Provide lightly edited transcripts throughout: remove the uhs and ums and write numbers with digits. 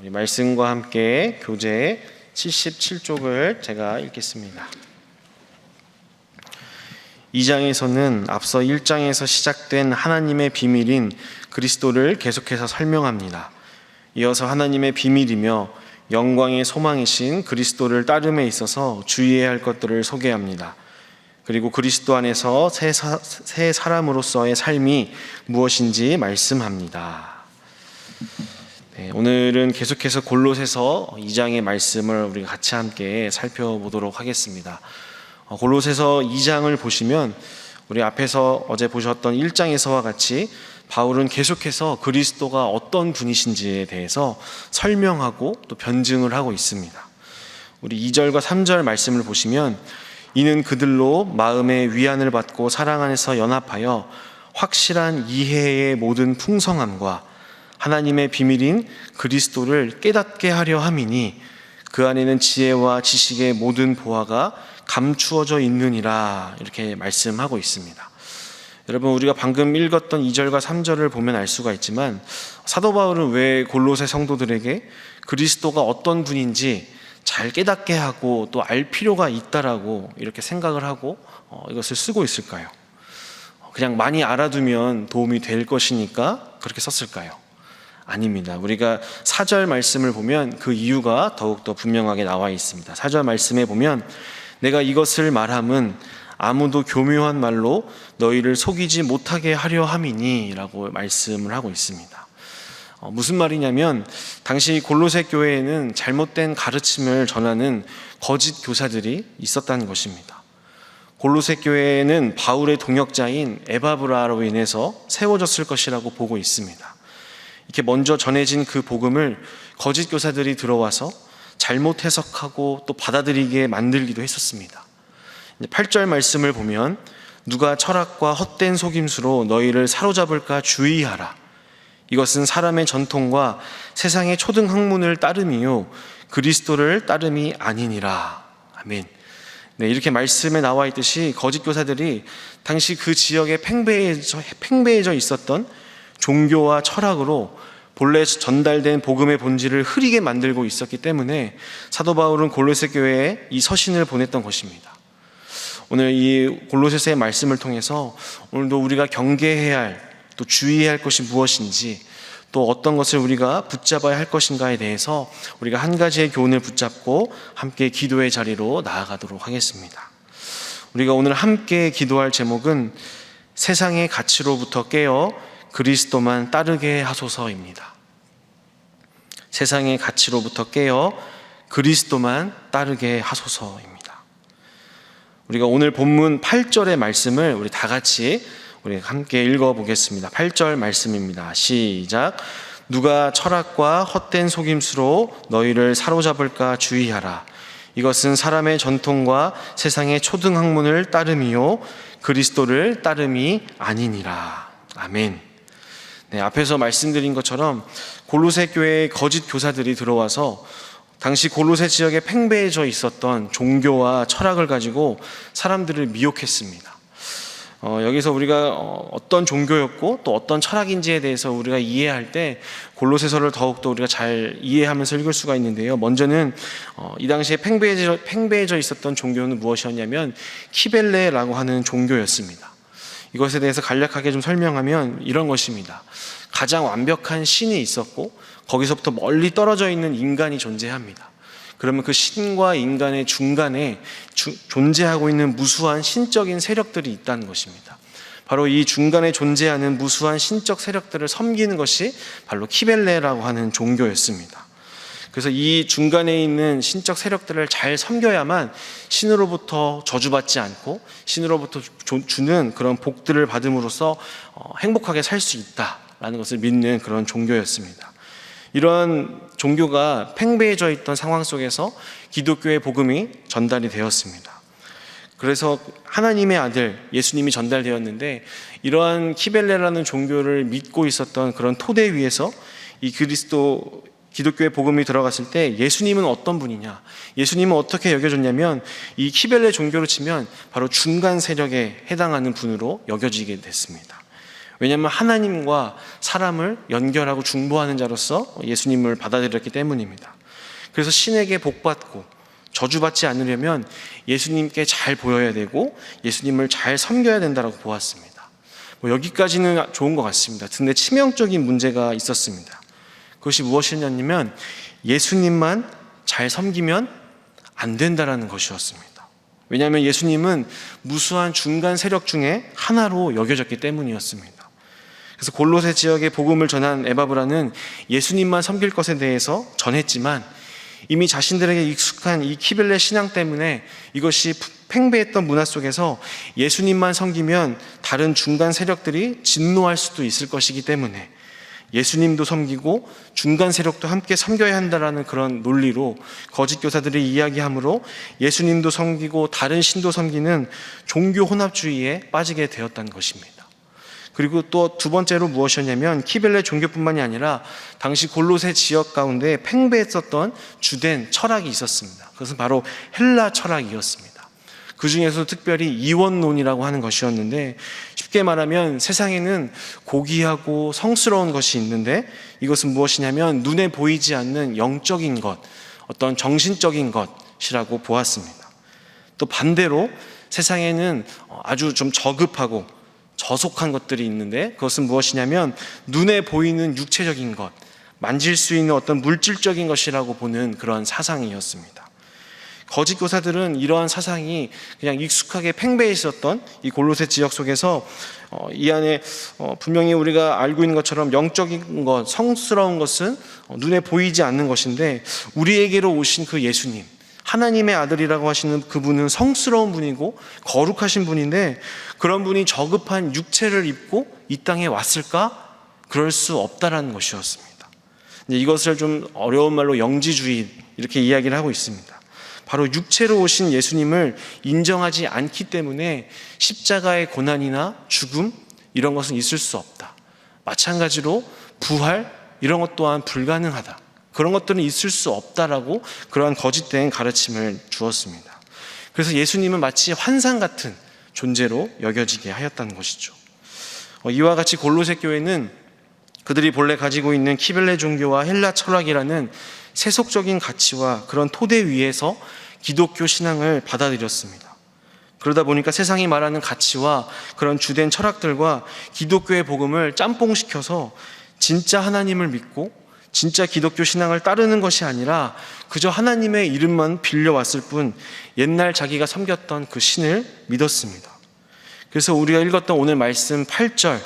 우리 말씀과 함께 교재 77쪽을 제가 읽겠습니다. 2장에서는 앞서 1장에서 시작된 하나님의 비밀인 그리스도를 계속해서 설명합니다. 이어서 하나님의 비밀이며 영광의 소망이신 그리스도를 따름에 있어서 주의해야 할 것들을 소개합니다. 그리고 그리스도 안에서 새 사람으로서의 삶이 무엇인지 말씀합니다. 네, 오늘은 계속해서 골로새서 2장의 말씀을 우리가 같이 함께 살펴보도록 하겠습니다. 골로새서 2장을 보시면 우리 앞에서 어제 보셨던 1장에서와 같이 바울은 계속해서 그리스도가 어떤 분이신지에 대해서 설명하고 또 변증을 하고 있습니다. 우리 2절과 3절 말씀을 보시면 이는 그들로 마음의 위안을 받고 사랑 안에서 연합하여 확실한 이해의 모든 풍성함과 하나님의 비밀인 그리스도를 깨닫게 하려 함이니 그 안에는 지혜와 지식의 모든 보화가 감추어져 있느니라, 이렇게 말씀하고 있습니다. 여러분, 우리가 방금 읽었던 2절과 3절을 보면 알 수가 있지만 사도 바울은 왜 골로새 성도들에게 그리스도가 어떤 분인지 잘 깨닫게 하고 또 알 필요가 있다라고 이렇게 생각을 하고 이것을 쓰고 있을까요? 그냥 많이 알아두면 도움이 될 것이니까 그렇게 썼을까요? 아닙니다. 우리가 4절 말씀을 보면 그 이유가 더욱더 분명하게 나와 있습니다. 4절 말씀에 보면 내가 이것을 말함은 아무도 교묘한 말로 너희를 속이지 못하게 하려 함이니 라고 말씀을 하고 있습니다. 무슨 말이냐면 당시 골로새 교회에는 잘못된 가르침을 전하는 거짓 교사들이 있었다는 것입니다. 골로새 교회는 바울의 동역자인 에바브라로 인해서 세워졌을 것이라고 보고 있습니다. 이렇게 먼저 전해진 그 복음을 거짓 교사들이 들어와서 잘못 해석하고 또 받아들이게 만들기도 했었습니다. 8절 말씀을 보면 누가 철학과 헛된 속임수로 너희를 사로잡을까 주의하라. 이것은 사람의 전통과 세상의 초등 학문을 따름이요 그리스도를 따름이 아니니라. 아멘. 네, 이렇게 말씀에 나와 있듯이 거짓 교사들이 당시 그 지역에 팽배해져 있었던 종교와 철학으로 본래 전달된 복음의 본질을 흐리게 만들고 있었기 때문에 사도 바울은 골로새 교회에 이 서신을 보냈던 것입니다. 오늘 이 골로새서의 말씀을 통해서 오늘도 우리가 경계해야 할, 또 주의해야 할 것이 무엇인지, 또 어떤 것을 우리가 붙잡아야 할 것인가에 대해서 우리가 한 가지의 교훈을 붙잡고 함께 기도의 자리로 나아가도록 하겠습니다. 우리가 오늘 함께 기도할 제목은 세상의 가치로부터 깨어 그리스도만 따르게 하소서입니다. 세상의 가치로부터 깨어 그리스도만 따르게 하소서입니다. 우리가 오늘 본문 8절의 말씀을 우리 다 같이 우리 함께 읽어보겠습니다. 8절 말씀입니다. 시작. 누가 철학과 헛된 속임수로 너희를 사로잡을까 주의하라. 이것은 사람의 전통과 세상의 초등 학문을 따름이요 그리스도를 따름이 아니니라. 아멘. 네, 앞에서 말씀드린 것처럼 골로새 교회의 거짓 교사들이 들어와서 당시 골로새 지역에 팽배해져 있었던 종교와 철학을 가지고 사람들을 미혹했습니다. 여기서 우리가 어떤 종교였고 또 어떤 철학인지에 대해서 우리가 이해할 때 골로새서를 더욱더 우리가 잘 이해하면서 읽을 수가 있는데요. 먼저는 이 당시에 팽배해져 있었던 종교는 무엇이었냐면 키벨레라고 하는 종교였습니다. 이것에 대해서 간략하게 좀 설명하면 이런 것입니다. 가장 완벽한 신이 있었고 거기서부터 멀리 떨어져 있는 인간이 존재합니다. 그러면 그 신과 인간의 중간에 존재하고 있는 무수한 신적인 세력들이 있다는 것입니다. 바로 이 중간에 존재하는 무수한 신적 세력들을 섬기는 것이 바로 키벨레라고 하는 종교였습니다. 그래서 이 중간에 있는 신적 세력들을 잘 섬겨야만 신으로부터 저주받지 않고 신으로부터 주는 그런 복들을 받음으로써 행복하게 살 수 있다라는 것을 믿는 그런 종교였습니다. 이런 종교가 팽배해져 있던 상황 속에서 기독교의 복음이 전달이 되었습니다. 그래서 하나님의 아들 예수님이 전달되었는데 이러한 키벨레라는 종교를 믿고 있었던 그런 토대 위에서 이 기독교의 복음이 들어갔을 때 예수님은 어떤 분이냐, 예수님은 어떻게 여겨졌냐면 이 키벨레 종교로 치면 바로 중간 세력에 해당하는 분으로 여겨지게 됐습니다. 왜냐하면 하나님과 사람을 연결하고 중보하는 자로서 예수님을 받아들였기 때문입니다. 그래서 신에게 복받고 저주받지 않으려면 예수님께 잘 보여야 되고 예수님을 잘 섬겨야 된다고 보았습니다. 여기까지는 좋은 것 같습니다. 근데 치명적인 문제가 있었습니다. 그것이 무엇이냐면 예수님만 잘 섬기면 안 된다라는 것이었습니다. 왜냐하면 예수님은 무수한 중간 세력 중에 하나로 여겨졌기 때문이었습니다. 그래서 골로새 지역에 복음을 전한 에바브라는 예수님만 섬길 것에 대해서 전했지만 이미 자신들에게 익숙한 이 키벨레 신앙 때문에 이것이 팽배했던 문화 속에서 예수님만 섬기면 다른 중간 세력들이 진노할 수도 있을 것이기 때문에 예수님도 섬기고 중간 세력도 함께 섬겨야 한다라는 그런 논리로 거짓 교사들이 이야기하므로 예수님도 섬기고 다른 신도 섬기는 종교 혼합주의에 빠지게 되었다는 것입니다. 그리고 또 두 번째로 무엇이었냐면 키벨레 종교뿐만이 아니라 당시 골로새 지역 가운데 팽배했었던 주된 철학이 있었습니다. 그것은 바로 헬라 철학이었습니다. 그 중에서도 특별히 이원론이라고 하는 것이었는데 쉽게 말하면 세상에는 고귀하고 성스러운 것이 있는데 이것은 무엇이냐면 눈에 보이지 않는 영적인 것, 어떤 정신적인 것이라고 보았습니다. 또 반대로 세상에는 아주 좀 저급하고 저속한 것들이 있는데 그것은 무엇이냐면 눈에 보이는 육체적인 것, 만질 수 있는 어떤 물질적인 것이라고 보는 그런 사상이었습니다. 거짓 교사들은 이러한 사상이 그냥 익숙하게 팽배해 있었던 이 골로새 지역 속에서 이 안에 분명히 우리가 알고 있는 것처럼 영적인 것, 성스러운 것은 눈에 보이지 않는 것인데 우리에게로 오신 그 예수님, 하나님의 아들이라고 하시는 그분은 성스러운 분이고 거룩하신 분인데 그런 분이 저급한 육체를 입고 이 땅에 왔을까? 그럴 수 없다라는 것이었습니다. 이것을 좀 어려운 말로 영지주의 이렇게 이야기를 하고 있습니다. 바로 육체로 오신 예수님을 인정하지 않기 때문에 십자가의 고난이나 죽음 이런 것은 있을 수 없다. 마찬가지로 부활 이런 것 또한 불가능하다. 그런 것들은 있을 수 없다라고 그러한 거짓된 가르침을 주었습니다. 그래서 예수님은 마치 환상 같은 존재로 여겨지게 하였다는 것이죠. 이와 같이 골로새 교회는 그들이 본래 가지고 있는 키벨레 종교와 헬라 철학이라는 세속적인 가치와 그런 토대 위에서 기독교 신앙을 받아들였습니다. 그러다 보니까 세상이 말하는 가치와 그런 주된 철학들과 기독교의 복음을 짬뽕시켜서 진짜 하나님을 믿고 진짜 기독교 신앙을 따르는 것이 아니라 그저 하나님의 이름만 빌려왔을 뿐 옛날 자기가 섬겼던 그 신을 믿었습니다. 그래서 우리가 읽었던 오늘 말씀 8절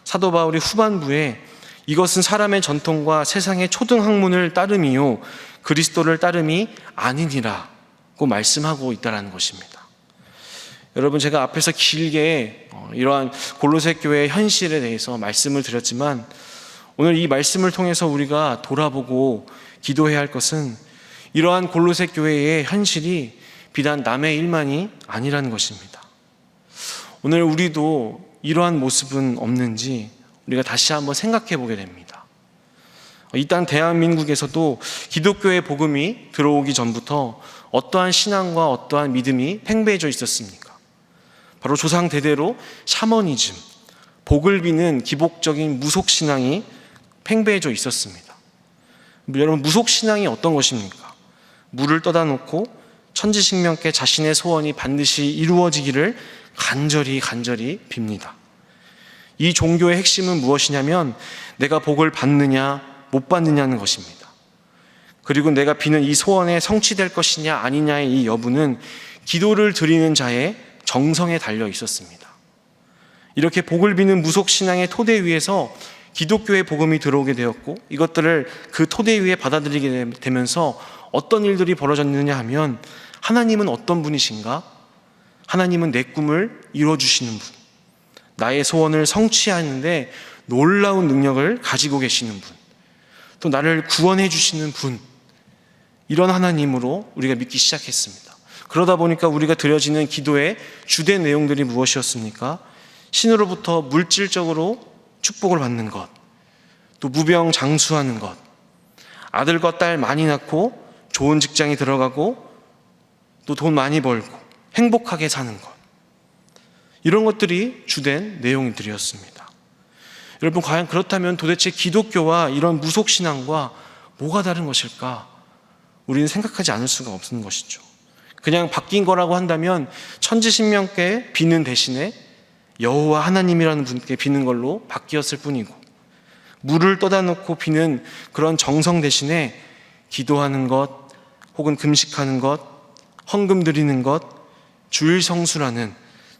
사도 바울이 후반부에 이것은 사람의 전통과 세상의 초등학문을 따름이요 그리스도를 따름이 아니니라고 말씀하고 있다는 것입니다. 여러분, 제가 앞에서 길게 이러한 골로새 교회의 현실에 대해서 말씀을 드렸지만 오늘 이 말씀을 통해서 우리가 돌아보고 기도해야 할 것은 이러한 골로새 교회의 현실이 비단 남의 일만이 아니라는 것입니다. 오늘 우리도 이러한 모습은 없는지 우리가 다시 한번 생각해 보게 됩니다. 이 땅 대한민국에서도 기독교의 복음이 들어오기 전부터 어떠한 신앙과 어떠한 믿음이 팽배해져 있었습니까? 바로 조상 대대로 샤머니즘, 복을 비는 기복적인 무속신앙이 팽배해져 있었습니다. 여러분, 무속신앙이 어떤 것입니까? 물을 떠다 놓고 천지식명께 자신의 소원이 반드시 이루어지기를 간절히 빕니다. 이 종교의 핵심은 무엇이냐면 내가 복을 받느냐 못 받느냐는 것입니다. 그리고 내가 비는 이 소원에 성취될 것이냐 아니냐의 이 여부는 기도를 드리는 자의 정성에 달려 있었습니다. 이렇게 복을 비는 무속신앙의 토대 위에서 기독교의 복음이 들어오게 되었고 이것들을 그 토대 위에 받아들이게 되면서 어떤 일들이 벌어졌느냐 하면 하나님은 어떤 분이신가? 하나님은 내 꿈을 이루어주시는 분, 나의 소원을 성취하는데 놀라운 능력을 가지고 계시는 분, 또 나를 구원해 주시는 분, 이런 하나님으로 우리가 믿기 시작했습니다. 그러다 보니까 우리가 드려지는 기도의 주된 내용들이 무엇이었습니까? 신으로부터 물질적으로 축복을 받는 것, 또 무병장수하는 것, 아들과 딸 많이 낳고 좋은 직장에 들어가고 또 돈 많이 벌고 행복하게 사는 것, 이런 것들이 주된 내용들이었습니다. 여러분, 과연 그렇다면 도대체 기독교와 이런 무속신앙과 뭐가 다른 것일까? 우리는 생각하지 않을 수가 없는 것이죠. 그냥 바뀐 거라고 한다면 천지신명께 비는 대신에 여호와 하나님이라는 분께 비는 걸로 바뀌었을 뿐이고, 물을 떠다 놓고 비는 그런 정성 대신에 기도하는 것, 혹은 금식하는 것, 헌금 드리는 것, 주일 성수라는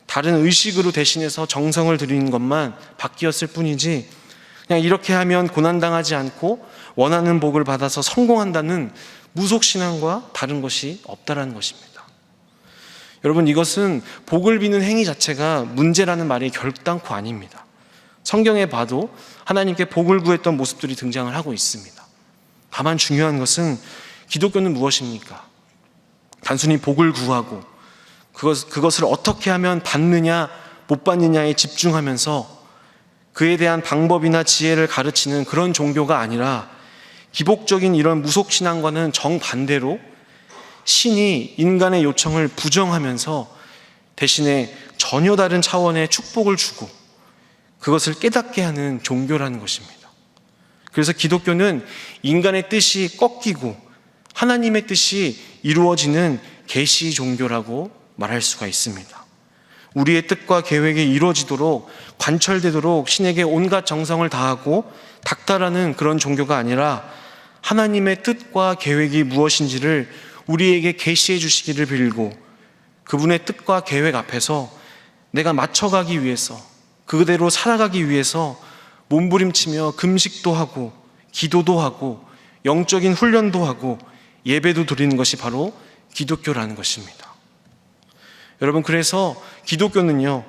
다른 의식으로 대신해서 정성을 드리는 것만 바뀌었을 뿐이지, 그냥 이렇게 하면 고난당하지 않고 원하는 복을 받아서 성공한다는 무속신앙과 다른 것이 없다라는 것입니다. 여러분, 이것은 복을 비는 행위 자체가 문제라는 말이 결단코 아닙니다. 성경에 봐도 하나님께 복을 구했던 모습들이 등장을 하고 있습니다. 다만 중요한 것은 기독교는 무엇입니까? 단순히 복을 구하고 그것을 어떻게 하면 받느냐 못 받느냐에 집중하면서 그에 대한 방법이나 지혜를 가르치는 그런 종교가 아니라, 기복적인 이런 무속신앙과는 정반대로 신이 인간의 요청을 부정하면서 대신에 전혀 다른 차원의 축복을 주고 그것을 깨닫게 하는 종교라는 것입니다. 그래서 기독교는 인간의 뜻이 꺾이고 하나님의 뜻이 이루어지는 계시 종교라고 말할 수가 있습니다. 우리의 뜻과 계획이 이루어지도록, 관철되도록 신에게 온갖 정성을 다하고 닥달하는 그런 종교가 아니라, 하나님의 뜻과 계획이 무엇인지를 우리에게 계시해 주시기를 빌고 그분의 뜻과 계획 앞에서 내가 맞춰가기 위해서, 그대로 살아가기 위해서 몸부림치며 금식도 하고 기도도 하고 영적인 훈련도 하고 예배도 드리는 것이 바로 기독교라는 것입니다. 여러분, 그래서 기독교는요,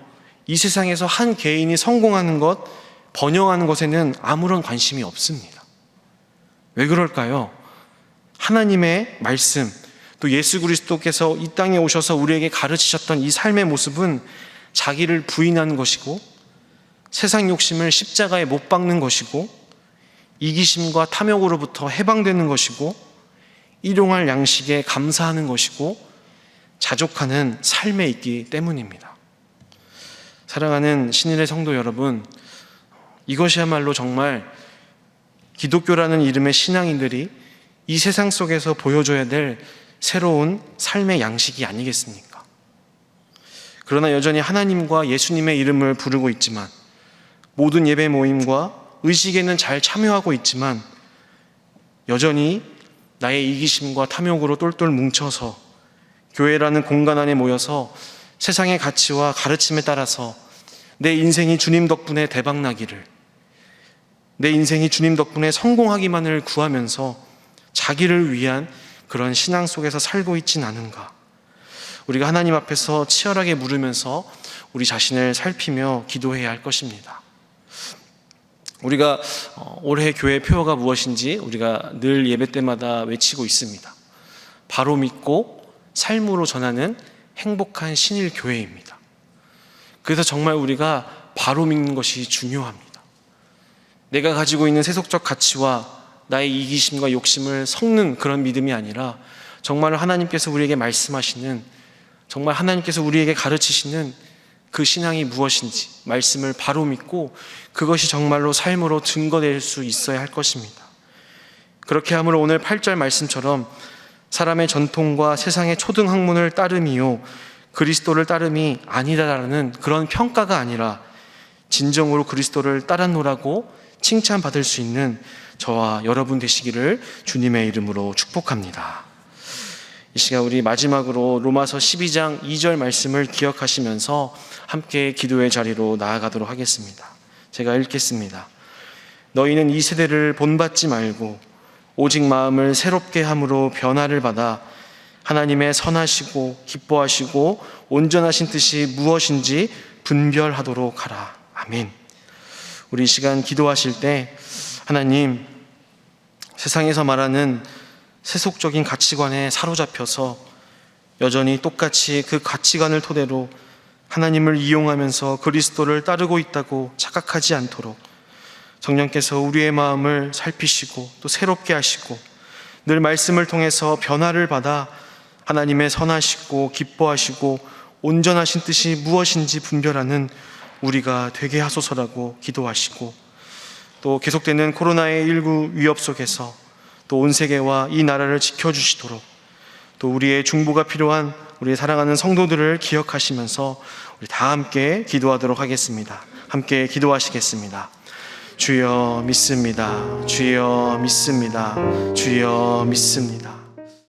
이 세상에서 한 개인이 성공하는 것, 번영하는 것에는 아무런 관심이 없습니다. 왜 그럴까요? 하나님의 말씀, 또 예수 그리스도께서 이 땅에 오셔서 우리에게 가르치셨던 이 삶의 모습은 자기를 부인하는 것이고, 세상 욕심을 십자가에 못 박는 것이고, 이기심과 탐욕으로부터 해방되는 것이고, 일용할 양식에 감사하는 것이고, 자족하는 삶에 있기 때문입니다. 사랑하는 신일의 성도 여러분, 이것이야말로 정말 기독교라는 이름의 신앙인들이 이 세상 속에서 보여줘야 될 새로운 삶의 양식이 아니겠습니까? 그러나 여전히 하나님과 예수님의 이름을 부르고 있지만, 모든 예배 모임과 의식에는 잘 참여하고 있지만, 여전히 나의 이기심과 탐욕으로 똘똘 뭉쳐서 교회라는 공간 안에 모여서 세상의 가치와 가르침에 따라서 내 인생이 주님 덕분에 대박나기를, 내 인생이 주님 덕분에 성공하기만을 구하면서 자기를 위한 그런 신앙 속에서 살고 있진 않은가? 우리가 하나님 앞에서 치열하게 물으면서 우리 자신을 살피며 기도해야 할 것입니다. 우리가 올해 교회 표어가 무엇인지 우리가 늘 예배 때마다 외치고 있습니다. 바로 믿고 삶으로 전하는 행복한 신일 교회입니다. 그래서 정말 우리가 바로 믿는 것이 중요합니다. 내가 가지고 있는 세속적 가치와 나의 이기심과 욕심을 섞는 그런 믿음이 아니라, 정말 하나님께서 우리에게 말씀하시는, 정말 하나님께서 우리에게 가르치시는 그 신앙이 무엇인지 말씀을 바로 믿고 그것이 정말로 삶으로 증거될 수 있어야 할 것입니다. 그렇게 함으로 오늘 8절 말씀처럼 사람의 전통과 세상의 초등학문을 따름이요 그리스도를 따름이 아니다라는 그런 평가가 아니라, 진정으로 그리스도를 따르노라고 칭찬받을 수 있는 저와 여러분 되시기를 주님의 이름으로 축복합니다. 이 시간 우리 마지막으로 로마서 12장 2절 말씀을 기억하시면서 함께 기도의 자리로 나아가도록 하겠습니다. 제가 읽겠습니다. 너희는 이 세대를 본받지 말고 오직 마음을 새롭게 함으로 변화를 받아 하나님의 선하시고 기뻐하시고 온전하신 뜻이 무엇인지 분별하도록 하라. 아멘. 우리 이 시간 기도하실 때, 하나님, 세상에서 말하는 세속적인 가치관에 사로잡혀서 여전히 똑같이 그 가치관을 토대로 하나님을 이용하면서 그리스도를 따르고 있다고 착각하지 않도록 성령께서 우리의 마음을 살피시고 또 새롭게 하시고 늘 말씀을 통해서 변화를 받아 하나님의 선하시고 기뻐하시고 온전하신 뜻이 무엇인지 분별하는 우리가 되게 하소서라고 기도하시고, 또 계속되는 코로나19 위협 속에서 또 온 세계와 이 나라를 지켜주시도록 또 우리의 중보가 필요한 우리의 사랑하는 성도들을 기억하시면서 우리 다 함께 기도하도록 하겠습니다. 함께 기도하시겠습니다. 주여 믿습니다. 주여 믿습니다. 주여 믿습니다.